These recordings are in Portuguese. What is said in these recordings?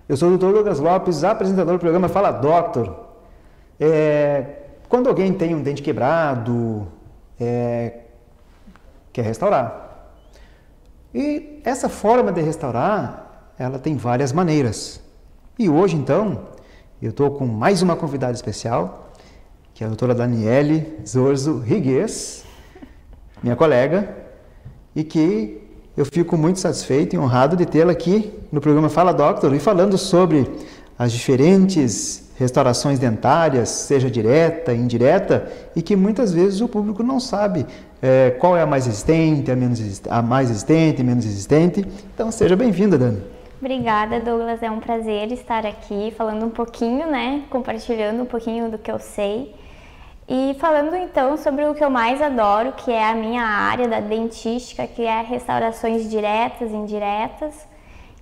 Eu sou o Dr. Douglas Lopes, apresentador do programa Fala Doctor. Quando alguém tem um dente quebrado, quer restaurar. E essa forma de restaurar, ela tem várias maneiras. E hoje, então, eu estou com mais uma convidada especial, que é a doutora Daniele Zorzo Rigues, minha colega, e que eu fico muito satisfeito e honrado de tê-la aqui no programa Fala Doctor e falando sobre as diferentes restaurações dentárias, seja direta, indireta, e que muitas vezes o público não sabe qual é a mais resistente, a mais resistente, menos resistente. Então, seja bem-vinda, Dani. Obrigada, Douglas. É um prazer estar aqui falando um pouquinho, compartilhando um pouquinho do que eu sei. E falando então sobre o que eu mais adoro, que é a minha área da dentística, que é restaurações diretas e indiretas,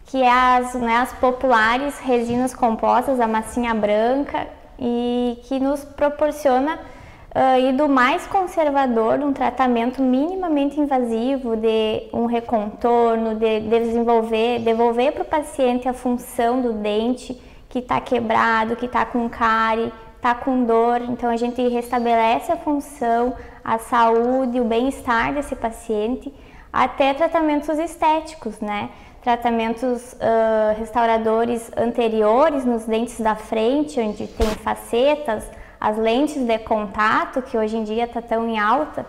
que é as populares resinas compostas, a massinha branca, e que nos proporciona ir do mais conservador, um tratamento minimamente invasivo, de um recontorno, de devolver para o paciente a função do dente que está quebrado, que está com cárie, está com dor. Então a gente restabelece a função, a saúde, o bem-estar desse paciente, até tratamentos estéticos, tratamentos restauradores anteriores nos dentes da frente, onde tem facetas, as lentes de contato, que hoje em dia está tão em alta.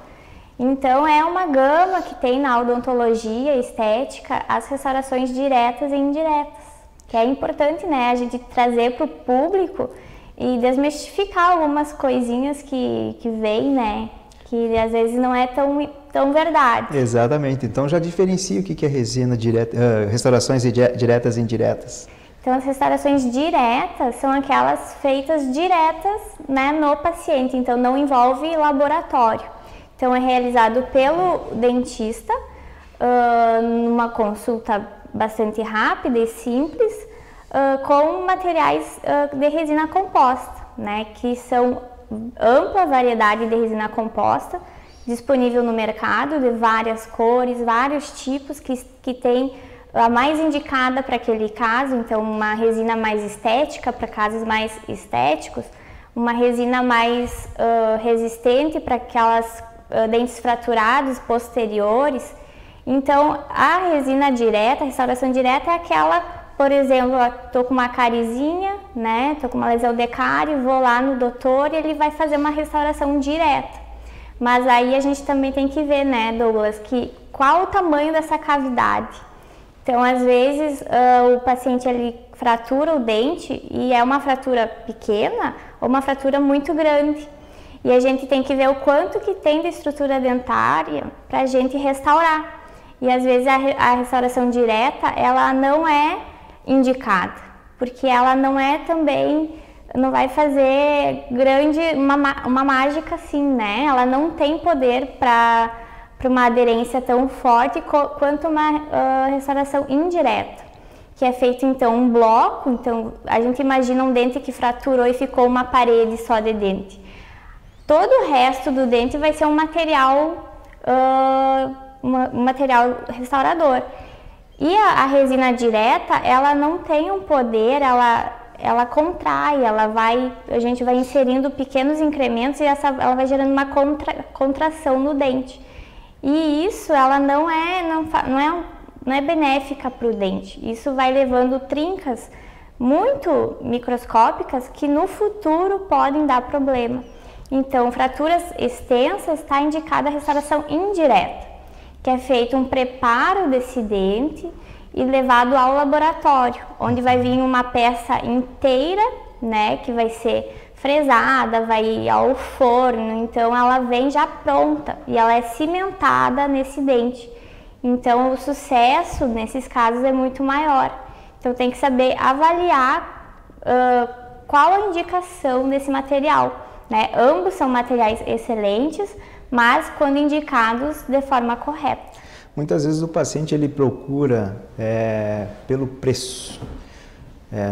Então é uma gama que tem na odontologia estética as restaurações diretas e indiretas, que é importante, a gente trazer para o público e desmistificar algumas coisinhas que vem, que às vezes não é tão verdade. Exatamente. Então já diferencia o que é resina direta, restaurações diretas e indiretas. Então as restaurações diretas são aquelas feitas diretas, no paciente, então não envolve laboratório. Então é realizado pelo dentista, numa consulta bastante rápida e simples, com materiais de resina composta, que são ampla variedade de resina composta, disponível no mercado, de várias cores, vários tipos, que tem a mais indicada para aquele caso. Então uma resina mais estética para casos mais estéticos, uma resina mais resistente para aquelas dentes fraturados posteriores. Então a resina direta, a restauração direta é aquela, por exemplo, estou com uma carizinha, estou com uma lesão de cárie, vou lá no doutor e ele vai fazer uma restauração direta. Mas aí a gente também tem que ver, Douglas, qual o tamanho dessa cavidade. Então, às vezes, o paciente ele fratura o dente e é uma fratura pequena ou uma fratura muito grande. E a gente tem que ver o quanto que tem de estrutura dentária para a gente restaurar. E às vezes a restauração direta, ela não é indicada, porque ela não é também, não vai fazer uma mágica assim, Ela não tem poder para uma aderência tão forte quanto uma restauração indireta, que é feito então um bloco. Então a gente imagina um dente que fraturou e ficou uma parede só de dente. Todo o resto do dente vai ser um material restaurador. E a resina direta, ela não tem um poder, ela contrai, a gente vai inserindo pequenos incrementos e ela vai gerando uma contração no dente. E isso ela não é benéfica para o dente. Isso vai levando trincas muito microscópicas que no futuro podem dar problema. Então, fraturas extensas, está indicada a restauração indireta, que é feito um preparo desse dente e levado ao laboratório, onde vai vir uma peça inteira, que vai ser fresada, vai ao forno. Então ela vem já pronta e ela é cimentada nesse dente. Então o sucesso nesses casos é muito maior. Então tem que saber avaliar qual a indicação desse material, Ambos são materiais excelentes, mas quando indicados de forma correta. Muitas vezes o paciente ele procura pelo preço.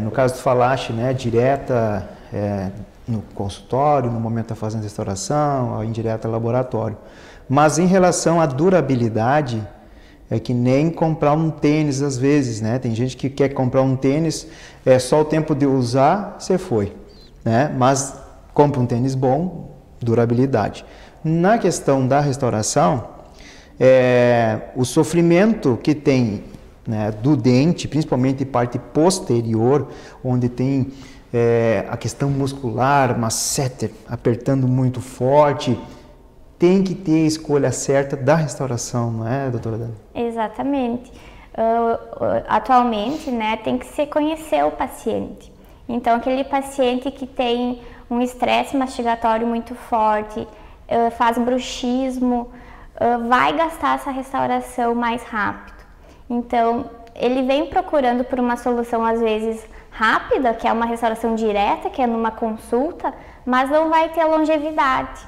No caso do falaste, direta no consultório, no momento da fazendo restauração, a indireta laboratório. Mas em relação à durabilidade, É que nem comprar um tênis às vezes, né? Tem gente que quer comprar um tênis, é só o tempo de usar, você foi, né? Mas compra um tênis bom, durabilidade. Na questão da restauração, o sofrimento que tem, né, do dente, principalmente parte posterior, onde tem a questão muscular, masseter apertando muito forte, tem que ter a escolha certa da restauração, não é, doutora Dani? Exatamente. Atualmente, né, tem que se conhecer o paciente. Então, aquele paciente que tem um estresse mastigatório muito forte, faz bruxismo, vai gastar essa restauração mais rápido. Então, ele vem procurando por uma solução, às vezes, rápida, que é uma restauração direta, que é numa consulta, mas não vai ter longevidade,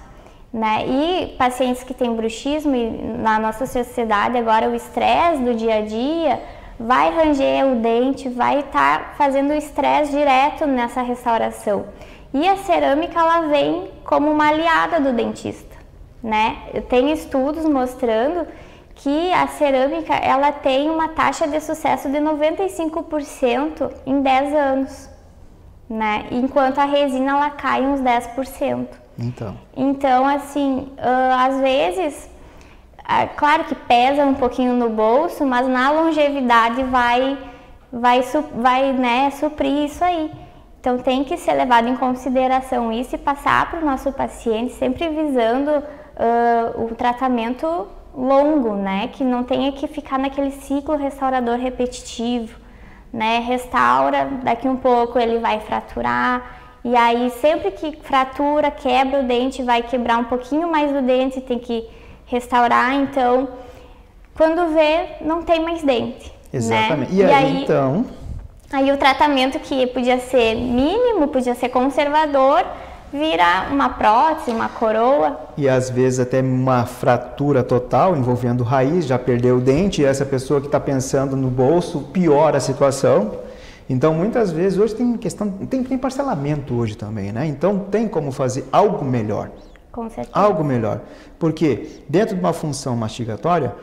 né? E pacientes que têm bruxismo, e na nossa sociedade agora o estresse do dia a dia vai ranger o dente, vai estar fazendo o estresse direto nessa restauração. E a cerâmica, ela vem como uma aliada do dentista, né? Eu tenho estudos mostrando que a cerâmica, ela tem uma taxa de sucesso de 95% em 10 anos, né? Enquanto a resina, ela cai uns 10%. Então, assim, às vezes, claro que pesa um pouquinho no bolso, mas na longevidade vai né, suprir isso aí. Então, tem que ser levado em consideração isso e passar para o nosso paciente, sempre visando o tratamento longo, né? Que não tenha que ficar naquele ciclo restaurador repetitivo, né? Restaura, daqui um pouco ele vai fraturar, e aí sempre que fratura, quebra o dente, vai quebrar um pouquinho mais do dente, tem que restaurar, então quando vê, não tem mais dente. Exatamente. Né? E aí então... Aí o tratamento que podia ser mínimo, podia ser conservador, vira uma prótese, uma coroa. E às vezes até uma fratura total envolvendo raiz, já perdeu o dente, e essa pessoa que está pensando no bolso piora a situação. Então muitas vezes hoje tem parcelamento hoje também, né? Então tem como fazer algo melhor. Com certeza. Algo melhor. Porque dentro de uma função mastigatória,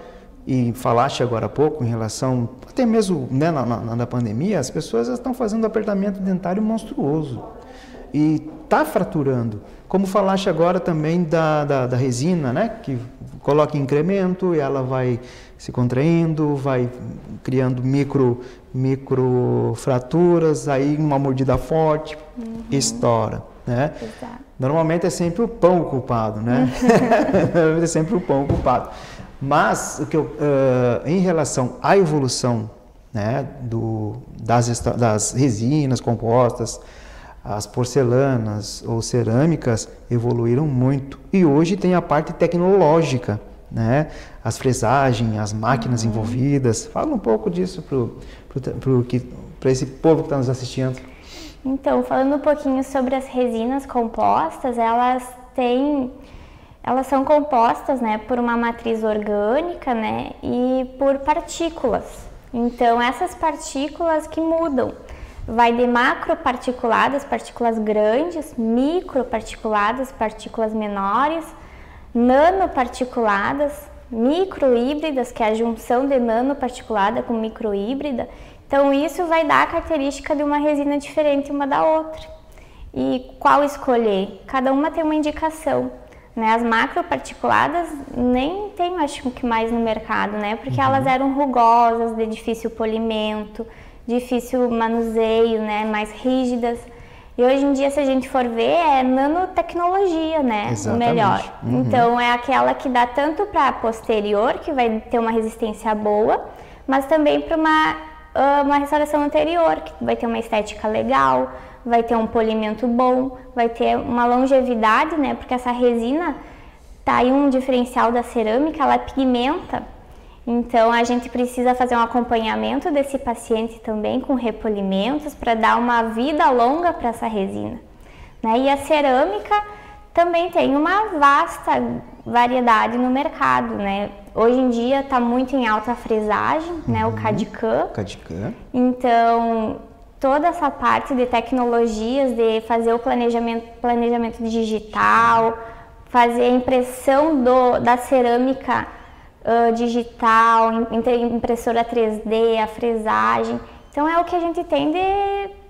e falaste agora há pouco em relação, até mesmo, né, na pandemia, as pessoas estão fazendo apertamento dentário monstruoso. E está fraturando. Como falaste agora também da resina, né? Que coloca incremento e ela vai se contraindo, vai criando micro fraturas, aí uma mordida forte, estoura, né? Exato. Normalmente é sempre o pão o culpado, né? É sempre o pão o culpado. Mas em relação à evolução, né, das resinas compostas, as porcelanas ou cerâmicas evoluíram muito. E hoje tem a parte tecnológica, né? As fresagens, as máquinas envolvidas. Fala um pouco disso para esse povo que está nos assistindo. Então, falando um pouquinho sobre as resinas compostas, elas são compostas, né, por uma matriz orgânica, né, e por partículas. Então, essas partículas que mudam. Vai de macroparticuladas, partículas grandes, microparticuladas, partículas menores, nanoparticuladas, microhíbridas, que é a junção de nanoparticulada com microhíbrida. Então, isso vai dar a característica de uma resina diferente uma da outra. E qual escolher? Cada uma tem uma indicação. Né? As macroparticuladas nem tem, acho que mais no mercado, né? Porque elas eram rugosas, de difícil polimento, difícil manuseio, né? Mais rígidas. E hoje em dia, se a gente for ver, é nanotecnologia, né? Exatamente. O melhor. Então, é aquela que dá tanto para posterior, que vai ter uma resistência boa, mas também para uma restauração anterior, que vai ter uma estética legal, vai ter um polimento bom, vai ter uma longevidade, né? Porque essa resina, tá aí um diferencial da cerâmica, ela pigmenta. Então, a gente precisa fazer um acompanhamento desse paciente também com repolimentos para dar uma vida longa para essa resina. Né? E a cerâmica também tem uma vasta variedade no mercado. Né? Hoje em dia está muito em alta a fresagem, né? O CAD/CAM. Então, toda essa parte de tecnologias, de fazer o planejamento digital, fazer a impressão da cerâmica digital, impressora 3D, a fresagem. Então é o que a gente tem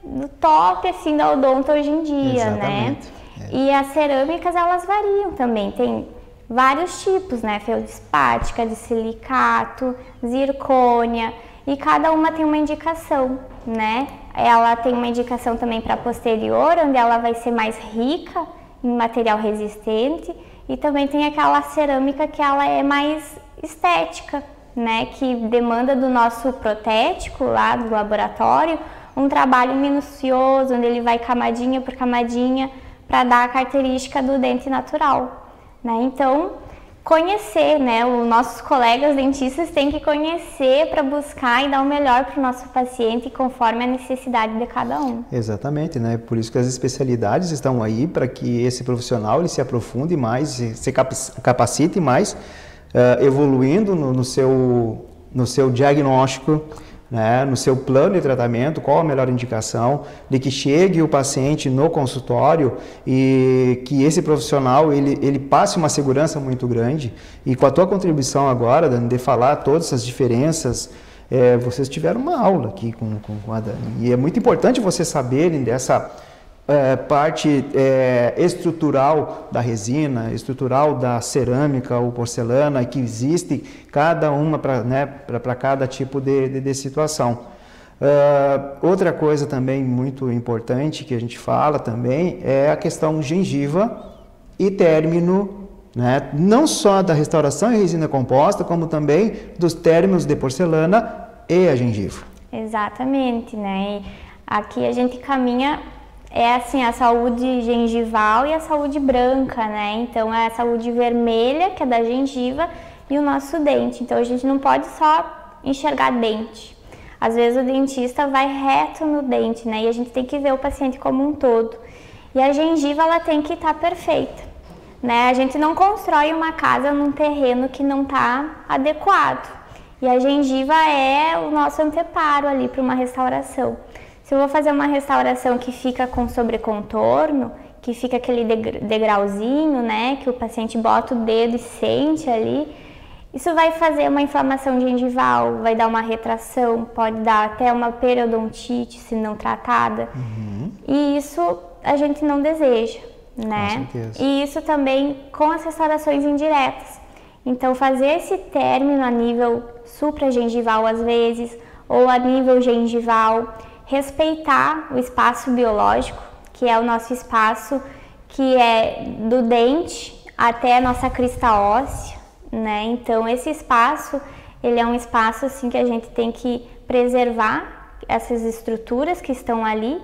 do top assim da odonto hoje em dia, Exatamente. né? E as cerâmicas elas variam também, tem vários tipos, né? Feldspática, de silicato, zircônia, e cada uma tem uma indicação, né? Ela tem uma indicação também para posterior, onde ela vai ser mais rica em material resistente, e também tem aquela cerâmica que ela é mais estética, né? Que demanda do nosso protético lá do laboratório um trabalho minucioso, onde ele vai camadinha por camadinha para dar a característica do dente natural, né? Então, conhecer, né? Os nossos colegas dentistas têm que conhecer para buscar e dar o melhor para o nosso paciente conforme a necessidade de cada um. Exatamente, né? Por isso que as especialidades estão aí para que esse profissional ele se aprofunde mais, se capacite mais, evoluindo no seu diagnóstico, né, no seu plano de tratamento, qual a melhor indicação, de que chegue o paciente no consultório e que esse profissional ele passe uma segurança muito grande. E com a tua contribuição agora, Dani, de falar todas essas diferenças, vocês tiveram uma aula aqui com a Dani. E é muito importante vocês saberem dessa parte estrutural da resina, estrutural da cerâmica ou porcelana, que existe cada uma para cada tipo de situação. Outra coisa também muito importante que a gente fala também é a questão gengiva e término, né? Não só da restauração e resina composta, como também dos términos de porcelana e a gengiva. Exatamente, né? E aqui a gente caminha assim, a saúde gengival e a saúde branca, né? Então, é a saúde vermelha, que é da gengiva, e o nosso dente. Então, a gente não pode só enxergar dente. Às vezes, o dentista vai reto no dente, né? E a gente tem que ver o paciente como um todo. E a gengiva, ela tem que estar perfeita, né? A gente não constrói uma casa num terreno que não está adequado. E a gengiva é o nosso anteparo ali para uma restauração. Se eu vou fazer uma restauração que fica com sobrecontorno, que fica aquele degrauzinho, né, que o paciente bota o dedo e sente ali, isso vai fazer uma inflamação gengival, vai dar uma retração, pode dar até uma periodontite se não tratada. E isso a gente não deseja, né? Com certeza. E isso também com as restaurações indiretas. Então, fazer esse término a nível supragengival às vezes, ou a nível gengival, respeitar o espaço biológico, que é o nosso espaço que é do dente até a nossa crista óssea, né? Então, esse espaço, ele é um espaço assim que a gente tem que preservar essas estruturas que estão ali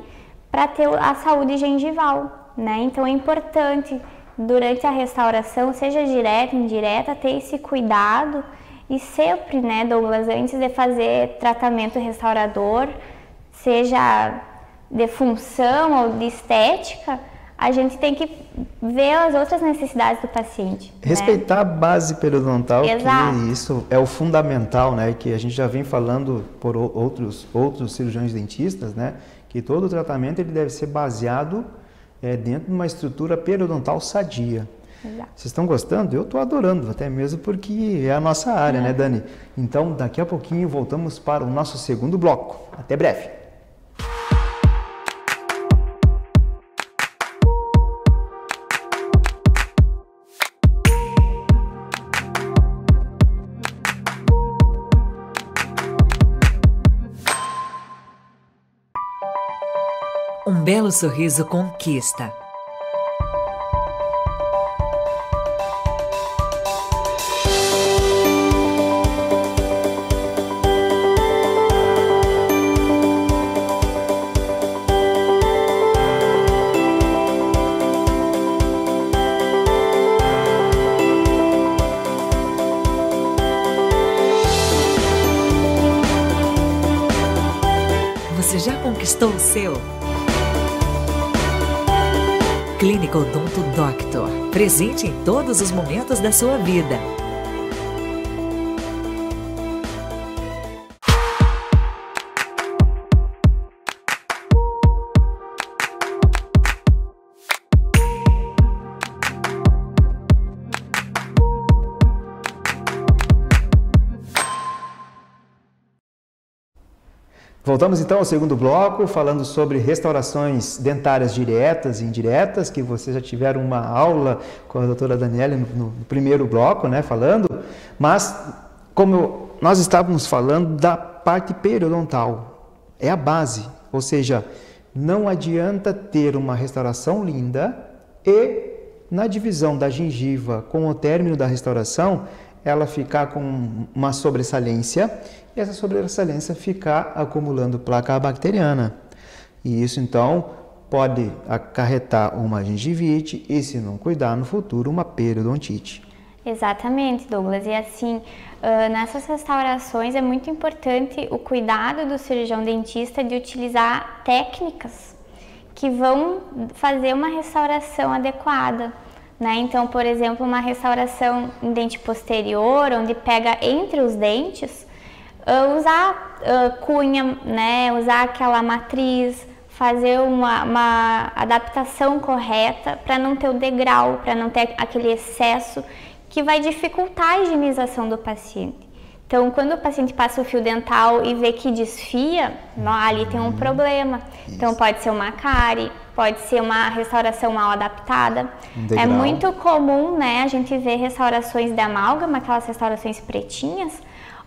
para ter a saúde gengival, né? Então, é importante durante a restauração, seja direta ou indireta, ter esse cuidado e sempre, né, Douglas, antes de fazer tratamento restaurador, seja de função ou de estética, a gente tem que ver as outras necessidades do paciente. Respeitar, né, a base periodontal, Exato. Que isso é o fundamental, né? Que a gente já vem falando por outros cirurgiões dentistas, né? Que todo o tratamento ele deve ser baseado dentro de uma estrutura periodontal sadia. Exato. Vocês estão gostando? Eu estou adorando, até mesmo porque é a nossa área, né, Dani? Então, daqui a pouquinho voltamos para o nosso segundo bloco. Até breve! Um belo sorriso conquista. Você já conquistou o seu? Clínica Odonto Doctor, presente em todos os momentos da sua vida. Voltamos então ao segundo bloco, falando sobre restaurações dentárias diretas e indiretas, que vocês já tiveram uma aula com a doutora Daniela no primeiro bloco, né, falando, mas como nós estávamos falando da parte periodontal, é a base, ou seja, não adianta ter uma restauração linda e na divisão da gengiva com o término da restauração, ela ficar com uma sobressalência e essa sobressalência ficar acumulando placa bacteriana. E isso então pode acarretar uma gengivite e, se não cuidar no futuro, uma periodontite. Exatamente, Douglas. E assim, nessas restaurações é muito importante o cuidado do cirurgião dentista de utilizar técnicas que vão fazer uma restauração adequada, né? Então, por exemplo, uma restauração em dente posterior, onde pega entre os dentes, usar cunha, né? Usar aquela matriz, fazer uma adaptação correta para não ter o degrau, para não ter aquele excesso que vai dificultar a higienização do paciente. Então, quando o paciente passa o fio dental e vê que desfia, ali tem um problema. Então, pode ser uma cárie, pode ser uma restauração mal adaptada. É muito comum, né, a gente ver restaurações de amálgama, aquelas restaurações pretinhas,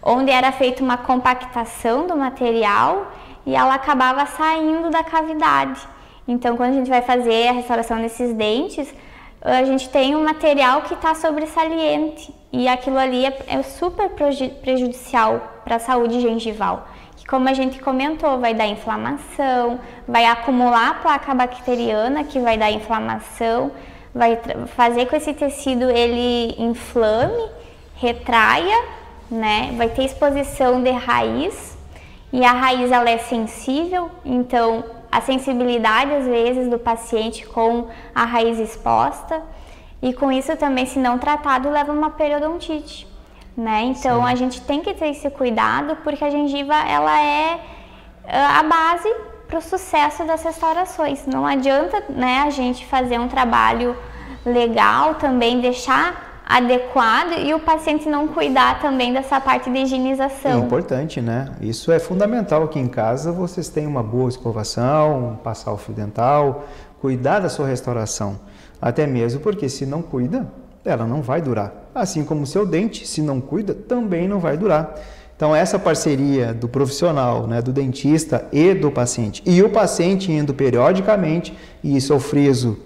onde era feita uma compactação do material e ela acabava saindo da cavidade. Então, quando a gente vai fazer a restauração desses dentes, a gente tem um material que está sobressaliente e aquilo ali é super prejudicial para a saúde gengival, que, como a gente comentou, vai dar inflamação, vai acumular placa bacteriana, que vai dar inflamação, vai fazer com que esse tecido ele inflame, retraia, né? Vai ter exposição de raiz e a raiz ela é sensível, então a sensibilidade, às vezes, do paciente com a raiz exposta e com isso também, se não tratado, leva a uma periodontite, né? Então, sim, a gente tem que ter esse cuidado porque a gengiva, ela é a base para o sucesso das restaurações. Não adianta, né, a gente fazer um trabalho legal também, deixar adequado e o paciente não cuidar também dessa parte de higienização. É importante, né? Isso é fundamental. Aqui em casa vocês têm uma boa escovação, passar o fio dental, cuidar da sua restauração. Até mesmo porque se não cuida, ela não vai durar. Assim como o seu dente, se não cuida, também não vai durar. Então essa parceria do profissional, né, do dentista e do paciente, e o paciente indo periodicamente, e isso eu friso,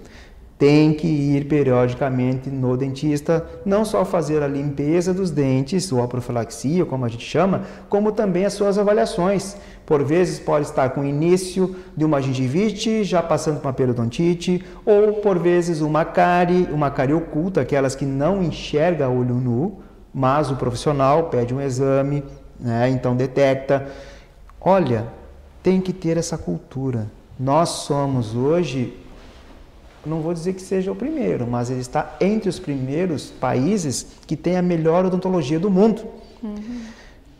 tem que ir periodicamente no dentista, não só fazer a limpeza dos dentes, ou a profilaxia, como a gente chama, como também as suas avaliações. Por vezes pode estar com o início de uma gengivite, já passando para uma periodontite, ou por vezes uma cárie oculta, aquelas que não enxerga a olho nu, mas o profissional pede um exame, né, então detecta. Olha, tem que ter essa cultura. Nós somos hoje, não vou dizer que seja o primeiro, mas ele está entre os primeiros países que tem a melhor odontologia do mundo,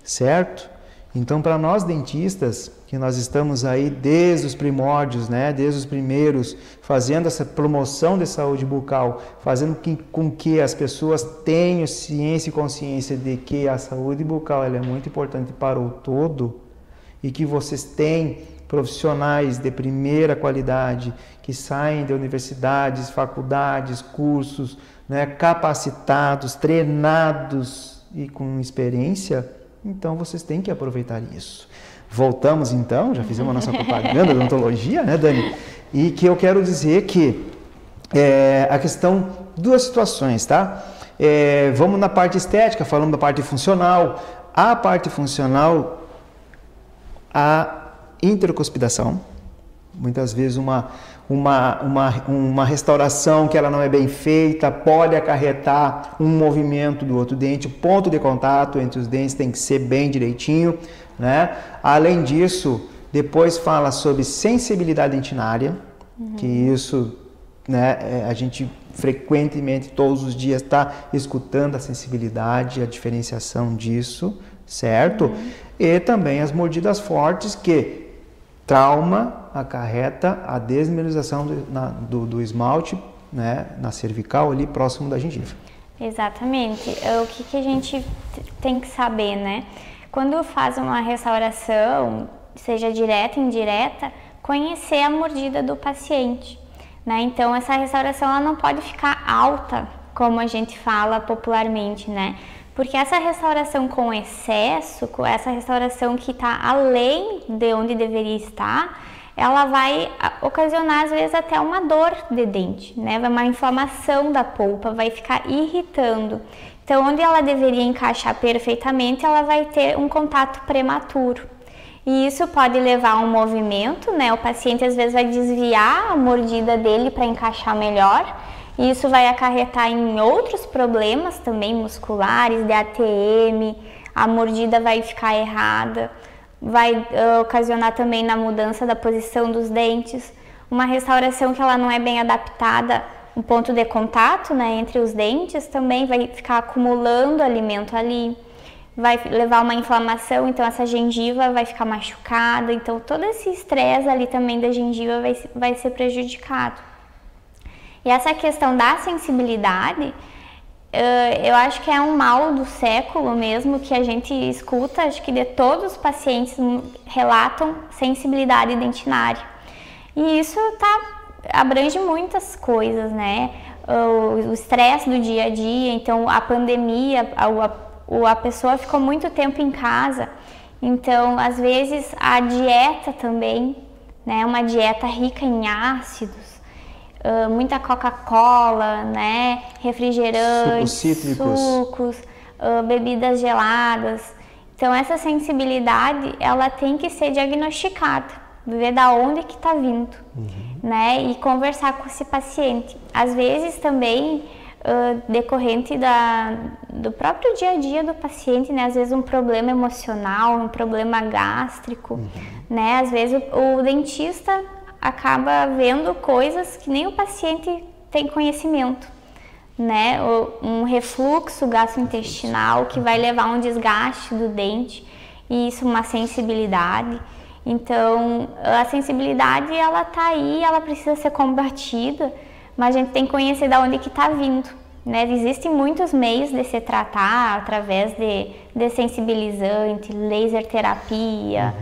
certo? Então, para nós dentistas, que nós estamos aí desde os primórdios, né, desde os primeiros, fazendo essa promoção de saúde bucal, fazendo com que as pessoas tenham ciência e consciência de que a saúde bucal ela é muito importante para o todo e que vocês têm profissionais de primeira qualidade que saem de universidades, faculdades, cursos, né, capacitados, treinados e com experiência, então vocês têm que aproveitar isso. Voltamos então, já fizemos a nossa propaganda da odontologia, né, Dani? E que eu quero dizer que a questão, duas situações, tá? Vamos na parte estética, falando da parte funcional. A parte funcional, a intercuspidação, muitas vezes uma restauração que ela não é bem feita pode acarretar um movimento do outro dente, o ponto de contato entre os dentes tem que ser bem direitinho, né? Além disso, depois fala sobre sensibilidade dentinária, que isso, né, a gente frequentemente, todos os dias, está escutando a sensibilidade, a diferenciação disso, certo? E também as mordidas fortes, que trauma acarreta a desmineralização do esmalte, né, na cervical, ali próximo da gengiva. Exatamente. O que a gente tem que saber, né? Quando faz uma restauração, seja direta, indireta, conhecer a mordida do paciente, né? Então essa restauração ela não pode ficar alta, como a gente fala popularmente, né? Porque essa restauração com excesso, com essa restauração que está além de onde deveria estar, ela vai ocasionar às vezes até uma dor de dente, né? Uma inflamação da polpa, vai ficar irritando. Então, onde ela deveria encaixar perfeitamente, ela vai ter um contato prematuro. E isso pode levar a um movimento, né? O paciente às vezes vai desviar a mordida dele para encaixar melhor. E isso vai acarretar em outros problemas também musculares, de ATM, a mordida vai ficar errada, vai ocasionar também na mudança da posição dos dentes. Uma restauração que ela não é bem adaptada, o ponto de contato, né, entre os dentes também vai ficar acumulando alimento ali, vai levar uma inflamação, então essa gengiva vai ficar machucada, então todo esse estresse ali também da gengiva vai ser prejudicado. E essa questão da sensibilidade, eu acho que é um mal do século mesmo, que a gente escuta, acho que de todos os pacientes relatam sensibilidade dentária. E isso abrange muitas coisas, né? O estresse do dia a dia, então a pandemia, a pessoa ficou muito tempo em casa, então às vezes a dieta também, né? Uma dieta rica em ácidos, muita Coca-Cola, né? Refrigerantes, sucos, bebidas geladas. Então essa sensibilidade, ela tem que ser diagnosticada, ver da onde que está vindo, né? E conversar com esse paciente. Às vezes também decorrente do próprio dia a dia do paciente, né? Às vezes um problema emocional, um problema gástrico, né? Às vezes o dentista acaba vendo coisas que nem o paciente tem conhecimento, né? Um refluxo gastrointestinal que vai levar a um desgaste do dente, e isso uma sensibilidade. Então, a sensibilidade, ela tá aí, ela precisa ser combatida, mas a gente tem que conhecer de onde que está vindo, né? Existem muitos meios de se tratar, através de sensibilizante, laser terapia,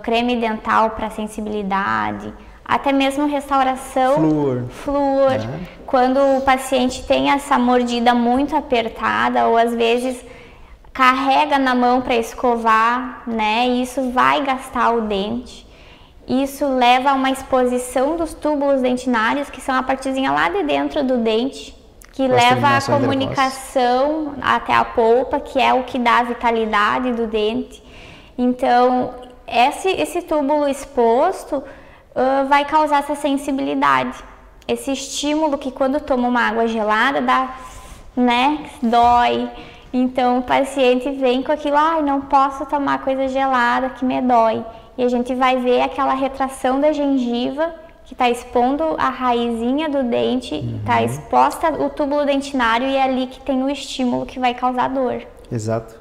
creme dental para sensibilidade, até mesmo restauração, flúor. Quando o paciente tem essa mordida muito apertada, ou às vezes carrega na mão para escovar, né? E isso vai gastar o dente. Isso leva a uma exposição dos túbulos dentinários, que são a partezinha lá de dentro do dente, que leva a comunicação até a polpa, que é o que dá a vitalidade do dente. Então, esse túbulo exposto vai causar essa sensibilidade, esse estímulo que quando toma uma água gelada dá, né? Dói. Então, o paciente vem com aquilo, não posso tomar coisa gelada que me dói. E a gente vai ver aquela retração da gengiva, que está expondo a raizinha do dente, está exposta o túbulo dentinário, e é ali que tem o estímulo que vai causar dor. Exato.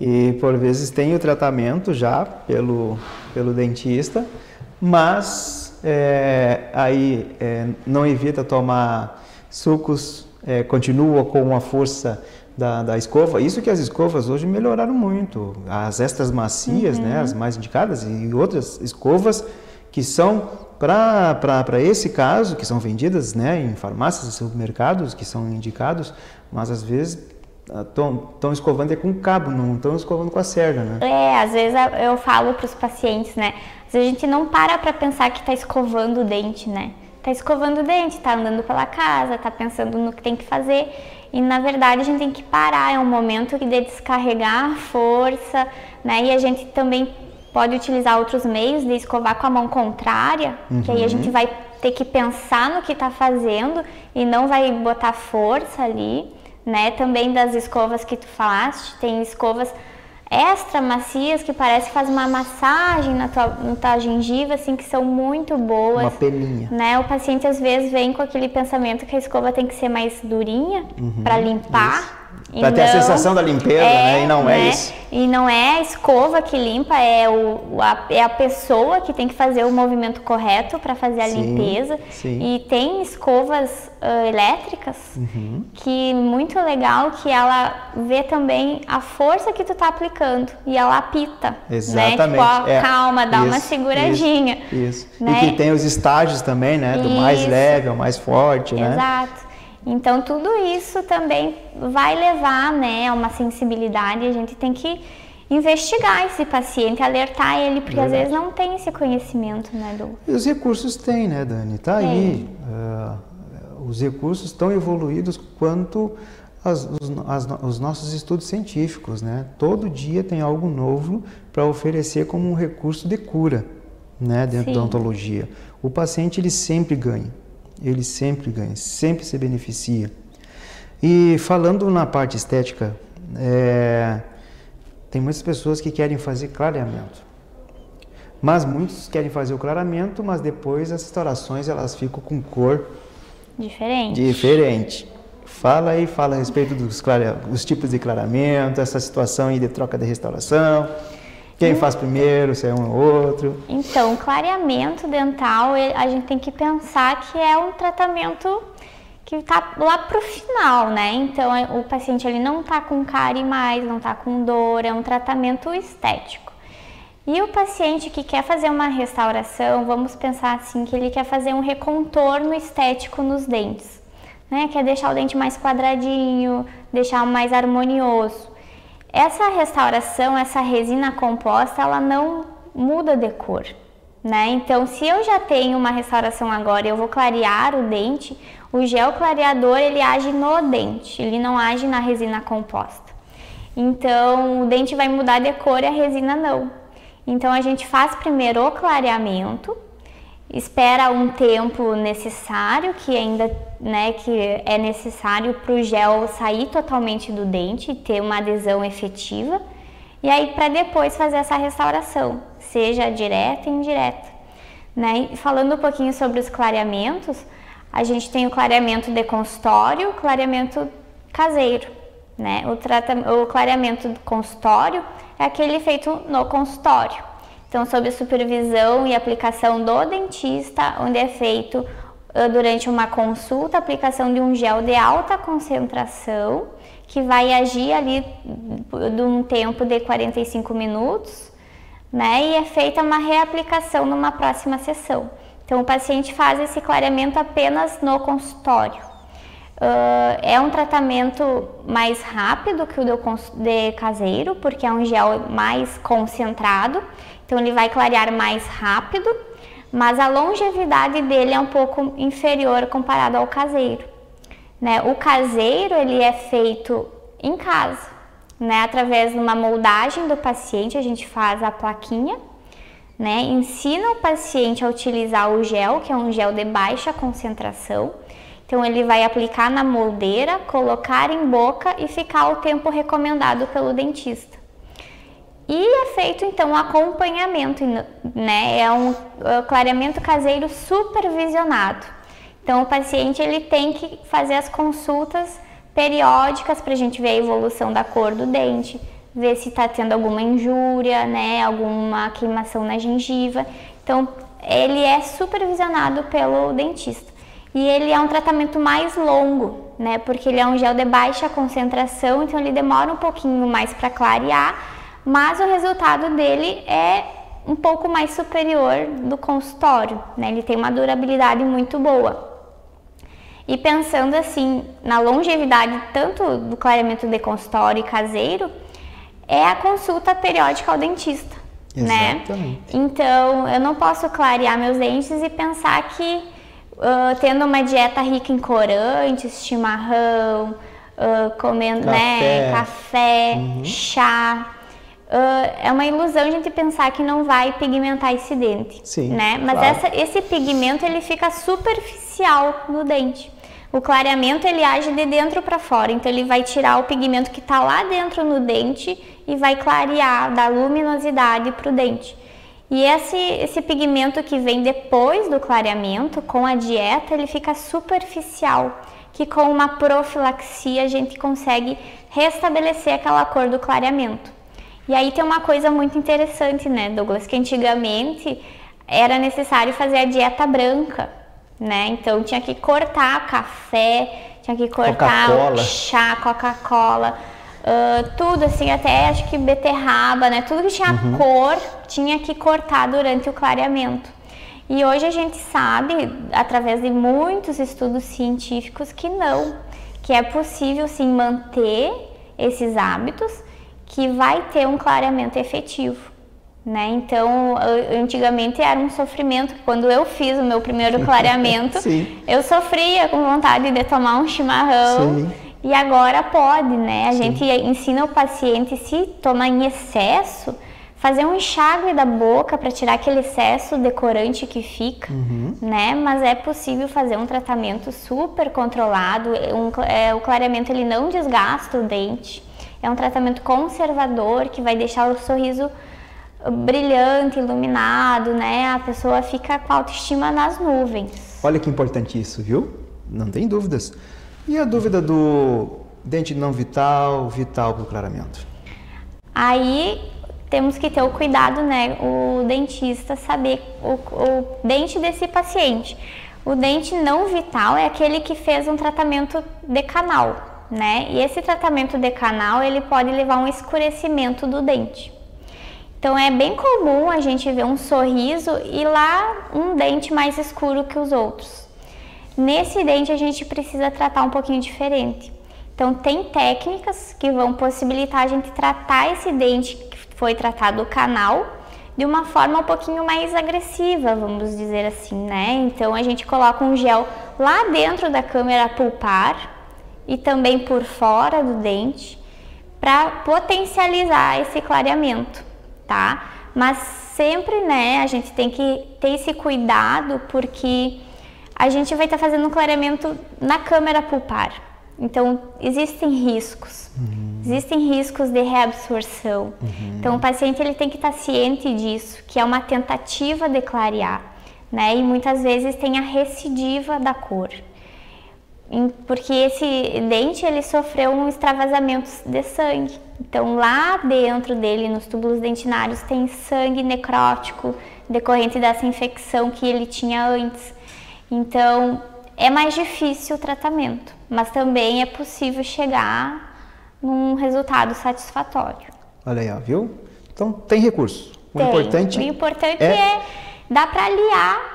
E por vezes tem o tratamento já pelo dentista, mas não evita tomar sucos, continua com a força da escova. Isso que as escovas hoje melhoraram muito, as extras macias, né, as mais indicadas, e outras escovas que são para esse caso, que são vendidas, né, em farmácias e supermercados, que são indicados, mas às vezes estão escovando com cabo, não estão escovando com a cerda, né? Às vezes eu falo para os pacientes, né, às vezes a gente não para pensar que está escovando o dente, né? Está escovando o dente, está andando pela casa, está pensando no que tem que fazer. E na verdade a gente tem que parar, é um momento de descarregar a força, né? E a gente também pode utilizar outros meios de escovar com a mão contrária, que aí a gente vai ter que pensar no que está fazendo e não vai botar força ali, né? Também das escovas que tu falaste, tem escovas extra macias que parece que faz uma massagem na tua gengiva, assim, que são muito boas. Uma peninha. Né? O paciente às vezes vem com aquele pensamento que a escova tem que ser mais durinha para limpar, Para ter a sensação da limpeza, né? E não é isso. E não é a escova que limpa, é a pessoa que tem que fazer o movimento correto para fazer a limpeza. Sim. E tem escovas elétricas que muito legal, que ela vê também a força que tu tá aplicando e ela apita. Exatamente. Né? Tipo, calma, dá uma seguradinha. Isso. Né? E que tem os estágios também, né? Do mais leve ao mais forte, né? Exato. Então, tudo isso também vai levar, né, a uma sensibilidade. A gente tem que investigar esse paciente, alertar ele, porque às vezes não tem esse conhecimento, né, Douglas? E os recursos têm, né, Dani? Tá aí. Os recursos tão evoluídos quanto os nossos estudos científicos, né? Todo dia tem algo novo para oferecer como um recurso de cura, né, dentro da odontologia. O paciente, ele sempre ganha. Ele sempre ganha, sempre se beneficia. E falando na parte estética, tem muitas pessoas que querem fazer clareamento. Mas muitos querem fazer o clareamento, mas depois as restaurações elas ficam com cor diferente. Fala a respeito dos tipos de clareamento, essa situação aí de troca de restauração. Quem faz primeiro, se é um ou outro? Então, o clareamento dental, a gente tem que pensar que é um tratamento que está lá pro final, né? Então, o paciente ele não está com cárie mais, não está com dor, é um tratamento estético. E o paciente que quer fazer uma restauração, vamos pensar assim, que ele quer fazer um recontorno estético nos dentes, né? Quer deixar o dente mais quadradinho, deixar mais harmonioso. Essa restauração, essa resina composta, ela não muda de cor, né? Então, se eu já tenho uma restauração agora e eu vou clarear o dente, o gel clareador, ele age no dente, ele não age na resina composta. Então, o dente vai mudar de cor e a resina não. Então, a gente faz primeiro o clareamento, espera um tempo necessário, que ainda, né, que é necessário para o gel sair totalmente do dente e ter uma adesão efetiva, e aí para depois fazer essa restauração, seja direta e indireta, né? E falando um pouquinho sobre os clareamentos, a gente tem o clareamento de consultório, o clareamento caseiro, né? O clareamento do consultório é aquele feito no consultório. Então, sob supervisão e aplicação do dentista, onde é feito durante uma consulta, a aplicação de um gel de alta concentração, que vai agir ali de um tempo de 45 minutos, né? E é feita uma reaplicação numa próxima sessão. Então, o paciente faz esse clareamento apenas no consultório. É um tratamento mais rápido que o de caseiro, porque é um gel mais concentrado. Então, ele vai clarear mais rápido, mas a longevidade dele é um pouco inferior comparado ao caseiro, né? O caseiro, ele é feito em casa, né? Através de uma moldagem do paciente, a gente faz a plaquinha, né? Ensina o paciente a utilizar o gel, que é um gel de baixa concentração. Então, ele vai aplicar na moldeira, colocar em boca e ficar o tempo recomendado pelo dentista. E é feito, então, um acompanhamento, né? É um clareamento caseiro supervisionado. Então, o paciente ele tem que fazer as consultas periódicas para a gente ver a evolução da cor do dente, ver se está tendo alguma injúria, né? Alguma queimação na gengiva. Então, ele é supervisionado pelo dentista. E ele é um tratamento mais longo, né? Porque ele é um gel de baixa concentração, então ele demora um pouquinho mais para clarear, mas o resultado dele é um pouco mais superior do consultório, né? Ele tem uma durabilidade muito boa. E pensando assim, na longevidade tanto do clareamento de consultório e caseiro, é a consulta periódica ao dentista, né? Então, eu não posso clarear meus dentes e pensar que tendo uma dieta rica em corantes, chimarrão, comendo café, chá, é uma ilusão a gente pensar que não vai pigmentar esse dente. Sim, né? Mas claro. Esse pigmento ele fica superficial no dente. O clareamento ele age de dentro para fora, então ele vai tirar o pigmento que está lá dentro no dente e vai clarear, dar luminosidade para o dente. E esse pigmento que vem depois do clareamento, com a dieta, ele fica superficial. que com uma profilaxia a gente consegue restabelecer aquela cor do clareamento. E aí tem uma coisa muito interessante, né, Douglas, que antigamente era necessário fazer a dieta branca, né? Então tinha que cortar café, tinha que cortar chá, Coca-Cola, tudo assim, até acho que beterraba, né? Tudo que tinha cor tinha que cortar durante o clareamento. E hoje a gente sabe, através de muitos estudos científicos, que não, que é possível sim manter esses hábitos, que vai ter um clareamento efetivo. Né? Então, antigamente era um sofrimento. Quando eu fiz o meu primeiro clareamento, eu sofria com vontade de tomar um chimarrão. Sim. E agora pode, né? A gente ensina o paciente, se tomar em excesso, fazer um enxágue da boca para tirar aquele excesso de corante que fica, né? Mas é possível fazer um tratamento super controlado. O clareamento ele não desgasta o dente. É um tratamento conservador que vai deixar o sorriso brilhante, iluminado, né? A pessoa fica com a autoestima nas nuvens. Olha que importante isso, viu? Não tem dúvidas. E a dúvida do dente não vital, vital para o clareamento? Aí temos que ter o cuidado, né? O dentista saber o dente desse paciente. O dente não vital é aquele que fez um tratamento de canal, né? E esse tratamento de canal, ele pode levar a um escurecimento do dente. Então é bem comum a gente ver um sorriso e lá um dente mais escuro que os outros. Nesse dente a gente precisa tratar um pouquinho diferente. Então tem técnicas que vão possibilitar a gente tratar esse dente que foi tratado o canal de uma forma um pouquinho mais agressiva, vamos dizer assim, né? Então a gente coloca um gel lá dentro da câmara pulpar e também por fora do dente para potencializar esse clareamento. Tá? Mas sempre, né, a gente tem que ter esse cuidado porque a gente vai estar fazendo um clareamento na câmara pulpar. Então, existem riscos. Existem riscos de reabsorção. Então, o paciente ele tem que estar ciente disso, que é uma tentativa de clarear, né? E muitas vezes tem a recidiva da cor. Porque esse dente ele sofreu um extravasamento de sangue. Então lá dentro dele, nos túbulos dentinários, tem sangue necrótico decorrente dessa infecção que ele tinha antes. Então é mais difícil o tratamento, mas também é possível chegar num resultado satisfatório. Olha aí, ó, viu? Então tem recurso. O importante é dar para aliar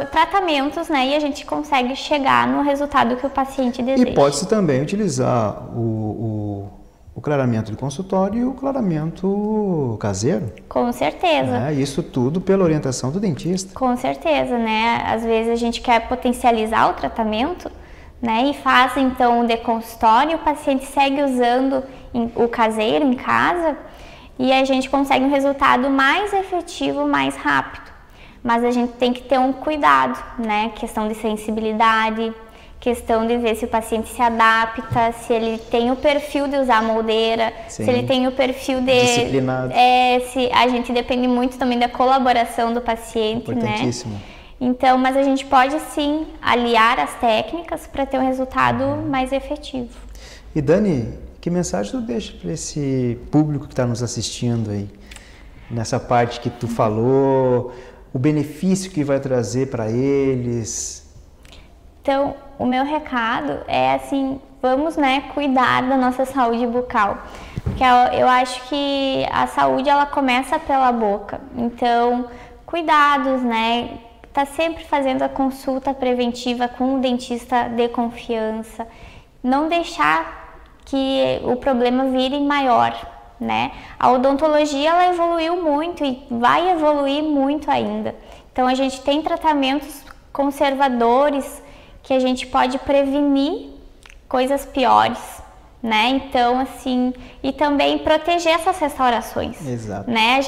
tratamentos, né? E a gente consegue chegar no resultado que o paciente deseja. E pode-se também utilizar o clareamento de consultório e o clareamento caseiro. Com certeza. Isso tudo pela orientação do dentista. Com certeza, né? Às vezes a gente quer potencializar o tratamento, né? E faz então o de consultório, o paciente segue usando o caseiro em casa e a gente consegue um resultado mais efetivo, mais rápido. Mas a gente tem que ter um cuidado, né? Questão de sensibilidade, questão de ver se o paciente se adapta, se ele tem o perfil de usar moldeira, se ele tem o perfil de... disciplinado. Se a gente depende muito também da colaboração do paciente, importantíssimo, né? Então, mas a gente pode sim aliar as técnicas para ter um resultado mais efetivo. E Dani, que mensagem tu deixa para esse público que está nos assistindo aí? Nessa parte que tu falou, o benefício que vai trazer para eles? Então, o meu recado é assim, vamos, né, cuidar da nossa saúde bucal, porque eu acho que a saúde ela começa pela boca. Então, cuidados, né, tá sempre fazendo a consulta preventiva com um dentista de confiança, não deixar que o problema vire maior, né? A odontologia ela evoluiu muito e vai evoluir muito ainda. Então a gente tem tratamentos conservadores que a gente pode prevenir coisas piores, né? Então assim, e também proteger essas restaurações. Exato. Né?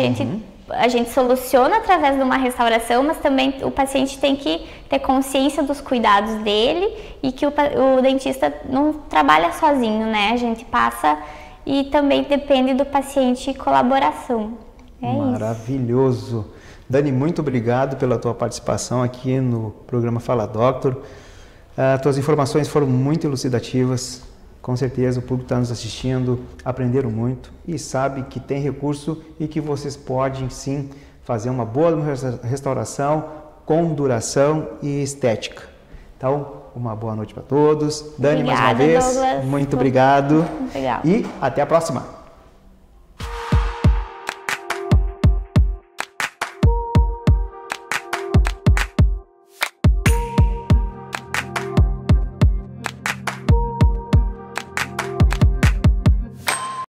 A gente soluciona através de uma restauração, mas também o paciente tem que ter consciência dos cuidados dele e que o dentista não trabalha sozinho, né? A gente passa e também depende do paciente e colaboração. Maravilhoso. Dani, muito obrigado pela tua participação aqui no programa Fala Doctor. Tuas informações foram muito elucidativas. Com certeza o público está nos assistindo, aprenderam muito e sabe que tem recurso e que vocês podem sim fazer uma boa restauração com duração e estética. Então, uma boa noite para todos. Dani, Obrigada, mais uma vez, Douglas. muito obrigado. Legal. E até a próxima.